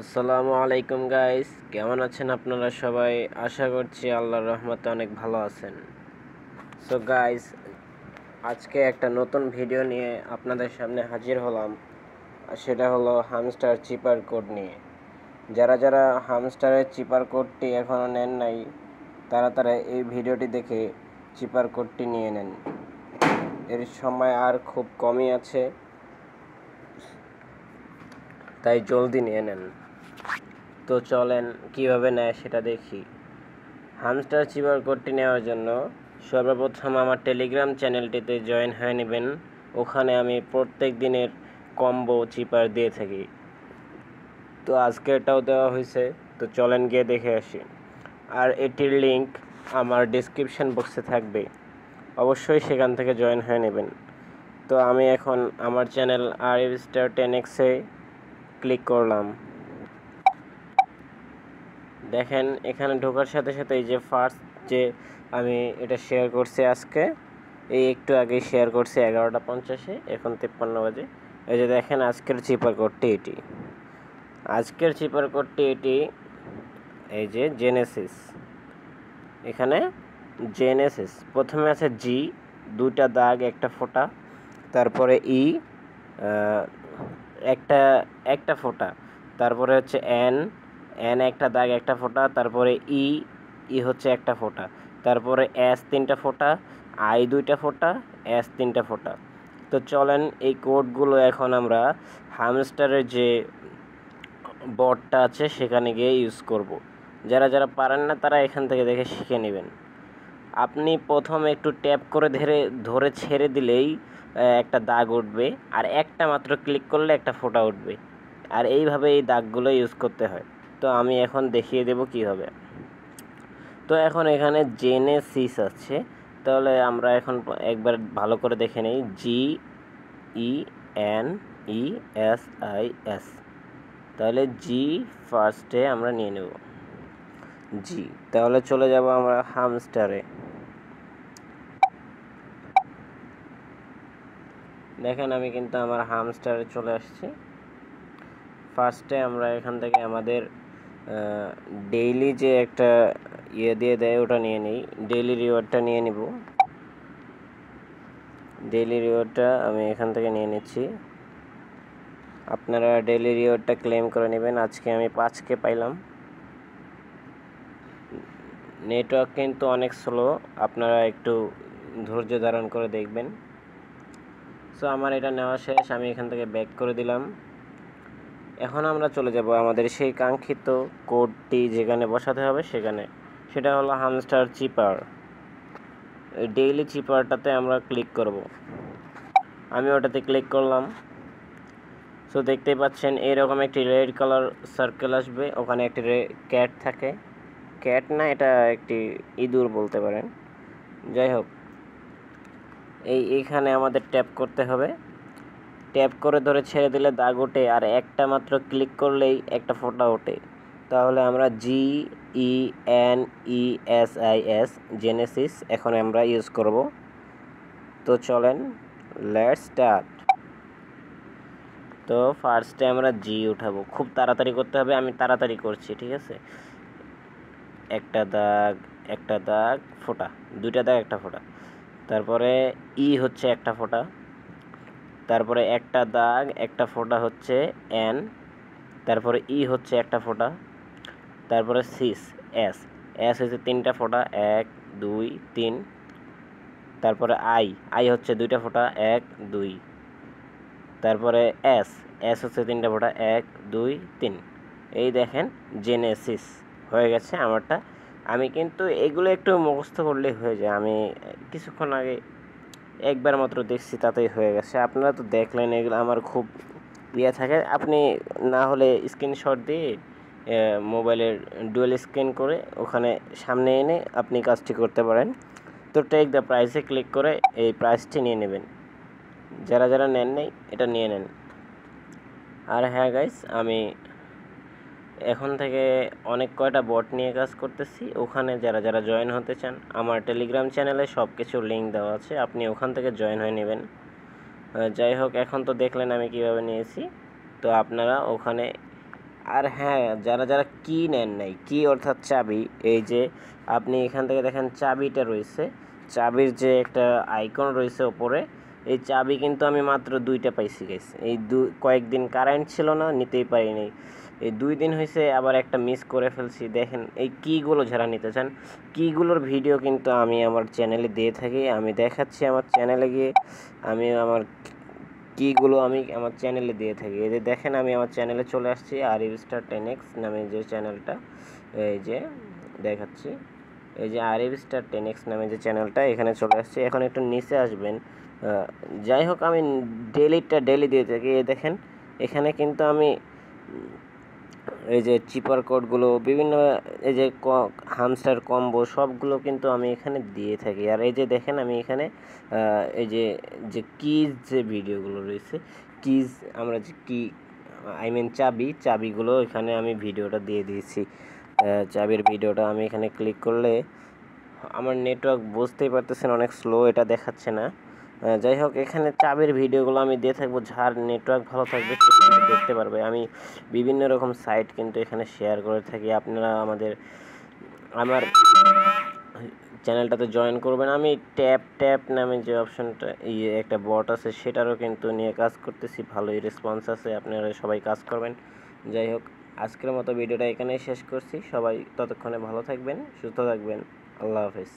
আসসালামু আলাইকুম গাইস, কেমন আছেন আপনারা সবাই? আশা করছি আল্লাহর রহমতে অনেক ভালো আছেন। সো গাইস, আজকে একটা নতুন ভিডিও নিয়ে আপনাদের সামনে হাজির হলাম। সেটা হলো হামস্টার চিপার কোড নিয়ে। যারা যারা হামস্টারের চিপার কোডটি এখনও নেন নাই, তারা এই ভিডিওটি দেখে চিপার কোডটি নিয়ে নেন। এর সময় আর খুব কমই আছে, তাই জলদি নিয়ে নেন। তো চলেন কিভাবে নেয় সেটা দেখি। হামস্টার চিপার কোডটি নেওয়ার জন্য সর্বপ্রথম আমার টেলিগ্রাম চ্যানেলটিতে জয়েন হয়ে নেবেন। ওখানে আমি প্রত্যেক দিনের কম্বো চিপার দিয়ে থাকি। তো আজকেরটাও দেওয়া হয়েছে, তো চলেন গিয়ে দেখে আসি। আর এটির লিঙ্ক আমার ডিসক্রিপশন বক্সে থাকবে, অবশ্যই সেখান থেকে জয়েন হয়ে নেবেন। তো আমি এখন আমার চ্যানেল RF Star 10X-এ ক্লিক করলাম। দেখেন এখানে ঢোকার সাথে সাথে এই যে ফার্স্ট যে আমি এটা শেয়ার করছি আজকে, এই একটু আগে শেয়ার করছি 11:50-এ, এখন 53 বাজে। এই যে দেখেন আজকের চিপার কোডটি এটি, এই যে জেনেসিস। এখানে জেনেসিস প্রথমে আছে জি, দুইটা দাগ একটা ফোঁটা, তারপরে ই একটা একটা ফোঁটা, তারপরে হচ্ছে এন, একটা দাগ একটা ফোঁটা, তারপরে ই হচ্ছে একটা ফোঁটা, তারপরে এস তিনটা ফোঁটা, আই দুইটা ফোঁটা, এস তিনটা ফোঁটা। তো চলেন এই কোডগুলো এখন আমরা হামস্টারের যে বটটা আছে সেখানে গিয়ে ইউজ করব। যারা যারা পারেন না তারা এখান থেকে দেখে শিখে নেবেন। আপনি প্রথমে একটু ট্যাপ করে ধরে ছেড়ে দিলেই একটা দাগ উঠবে, আর একটা মাত্র ক্লিক করলে একটা ফোঁটা উঠবে। আর এইভাবে এই দাগগুলো ইউজ করতে হয়। তো আমি এখন দেখিয়ে দেব কীভাবে। তো এখন এখানে জেনেসিস আছে, তাহলে আমরা এখন একবার ভালো করে দেখে নেই। GENESIS, তাহলে জি ফার্স্টে আমরা নিয়ে নেব জি। তাহলে চলে যাব আমরা হামস্টারে। দেখেন আমি কিন্তু আমার হামস্টারে চলে আসছি। ফার্স্টে আমরা এখান থেকে আমাদের ডেইলি যে একটা দিয়ে দেয় ওটা নিয়ে নিই, ডেইলি রিওয়ার্ডটা নিয়ে নিব। ডেইলি রিওয়ার্ডটা আমি এখান থেকে নিয়ে নিচ্ছি। আপনারা ডেইলি রিওয়ার্ডটা ক্লেম করে নেবেন। আজকে আমি 5K পাইলাম। নেটওয়ার্ক কিন্তু অনেক স্লো, আপনারা একটু ধৈর্য ধারণ করে দেখবেন। সো আমার এটা নেওয়া শেষ, আমি এখান থেকে ব্যাক করে দিলাম। এখন আমরা চলে যাব আমাদের সেই কাঙ্ক্ষিত কোডটি যেখানে বসাতে হবে সেখানে, সেটা হলো হামস্টার চিপার। ডেইলি চিপারটাতে আমরা ক্লিক করব। আমি ওটাতে ক্লিক করলাম। সো দেখতেই পাচ্ছেন এরকম একটি রেড কালার সার্কেল আসবে, ওখানে একটি ক্যাট থাকে। ক্যাট না, এটা একটি ইঁদুর বলতে পারেন। যাই হোক, এইখানে আমাদের ট্যাপ করতে হবে। ট্যাপ করে ধরে ছেড়ে দিলে দাগ ওঠে, আর একটা মাত্র ক্লিক করলেই একটা ফোঁটা ওঠে। তাহলে আমরা GENESIS জেনেসিস এখন আমরা ইউজ করব। তো চলেন লেটস স্টার্ট। তো ফার্স্টে আমরা জি উঠাবো, খুব তাড়াতাড়ি করতে হবে, আমি তাড়াতাড়ি করছি, ঠিক আছে। একটা দাগ ফোঁটা, দুইটা দাগ একটা ফোঁটা, তারপরে ই হচ্ছে একটা ফোঁটা, তারপরে একটা দাগ একটা ফোঁটা হচ্ছে এন, তারপরে ই হচ্ছে একটা ফোঁটা, তারপরে এস হচ্ছে তিনটা ফোঁটা, 1 2 3, তারপরে আই হচ্ছে দুইটা ফোঁটা, 1 2, তারপরে এস হচ্ছে তিনটা ফোঁটা, 1 2 3। এই দেখেন জেনেসিস হয়ে গেছে আমারটা। আমি কিন্তু এগুলো একটু মুখস্থ করলেই হয়ে যায়, আমি কিছুক্ষণ আগে একবার মাত্র দেখছি তাতেই হয়ে গেছে। আপনারা তো দেখলেন, এগুলো আমার খুব থাকে। আপনি না হলে স্ক্রিনশট দিয়ে মোবাইলের ডুয়েল স্ক্যান করে ওখানে সামনে এনে আপনি কাজটি করতে পারেন। তো টেক দ্য প্রাইসে ক্লিক করে এই প্রাইসটি নিয়ে নেবেন। যারা যারা নেন নাই এটা নিয়ে নেন। আর হ্যাঁ গাইস, আমি এখন থেকে অনেক কয়টা বট নিয়ে কাজ করতেছি। ওখানে যারা যারা জয়েন হতে চান, আমার টেলিগ্রাম চ্যানেলে সব কিছু লিঙ্ক দেওয়া আছে, আপনি ওখান থেকে জয়েন হয়ে নেবেন। যাই হোক, এখন তো দেখলেন আমি কিভাবে নিয়েছি। তো আপনারা ওখানে আর হ্যাঁ, যারা যারা কি নেন নাই, কি অর্থাৎ চাবি, এই যে আপনি এখান থেকে দেখেন চাবিটা রয়েছে, চাবির যে একটা আইকন রয়েছে ওপরে, এই চাবি কিন্তু আমি মাত্র 2টা পাইছি গাইস। এই কয়েকদিন কারেন্ট ছিল না, নিতেই পারিনি। এই 2 দিন হয়েছে, আবার একটা মিস করে ফেলছি। দেখেন এই কিগুলো যারা নিতে চান, কিগুলোর ভিডিও কিন্তু আমি আমার চ্যানেলে দিয়ে থাকি, আমি দেখাচ্ছি আমার চ্যানেলে গিয়ে। আমি আমার কিগুলো আমি আমার চ্যানেলে দিয়ে থাকি। এই যে দেখেন আমি আমার চ্যানেলে চলে আসছি, আরিফ স্টার 10x নামে যে চ্যানেলটা, এই যে দেখাচ্ছি, এই যে আরিফ স্টার 10x নামে যে চ্যানেলটা, এখানে চলে আসছি। এখন একটু নিচে আসবেন। যাই হোক, আমি ডেলি দিয়ে থাকি। এই দেখেন এখানে কিন্তু আমি এই যে চিপার কোডগুলো বিভিন্ন, এই যে হামস্টার কম্বো সবগুলো কিন্তু আমি এখানে দিয়ে থাকি। আর এই যে দেখেন আমি এখানে এই যে যে কিজ যে ভিডিওগুলো রয়েছে, কিজ আমরা যে কি চাবিগুলো এখানে আমি ভিডিওটা দিয়ে দিয়েছি। চাবির ভিডিওটা আমি এখানে ক্লিক করলে আমার নেটওয়ার্ক বুঝতেই পারতেছেন অনেক স্লো, এটা দেখাচ্ছে না। যাই হোক, এখানে চাবির ভিডিওগুলো আমি দিয়ে থাকবো, যার নেটওয়ার্ক ভালো থাকবে সে কিন্তু দেখতে পারবে। আমি বিভিন্ন রকম সাইট কিন্তু এখানে শেয়ার করে থাকি। আপনারা আমার চ্যানেলটাতে জয়েন করবেন। আমি ট্যাপ নামে যে অপশনটা, একটা বট আছে, সেটারও কিন্তু নিয়ে কাজ করতেছি, ভালোই রেসপন্স আছে। আপনারা সবাই কাজ করবেন। যাই হোক, আজকের মতো ভিডিওটা এখানেই শেষ করছি। সবাই ততক্ষণে ভালো থাকবেন, সুস্থ থাকবেন। আল্লাহ হাফেজ।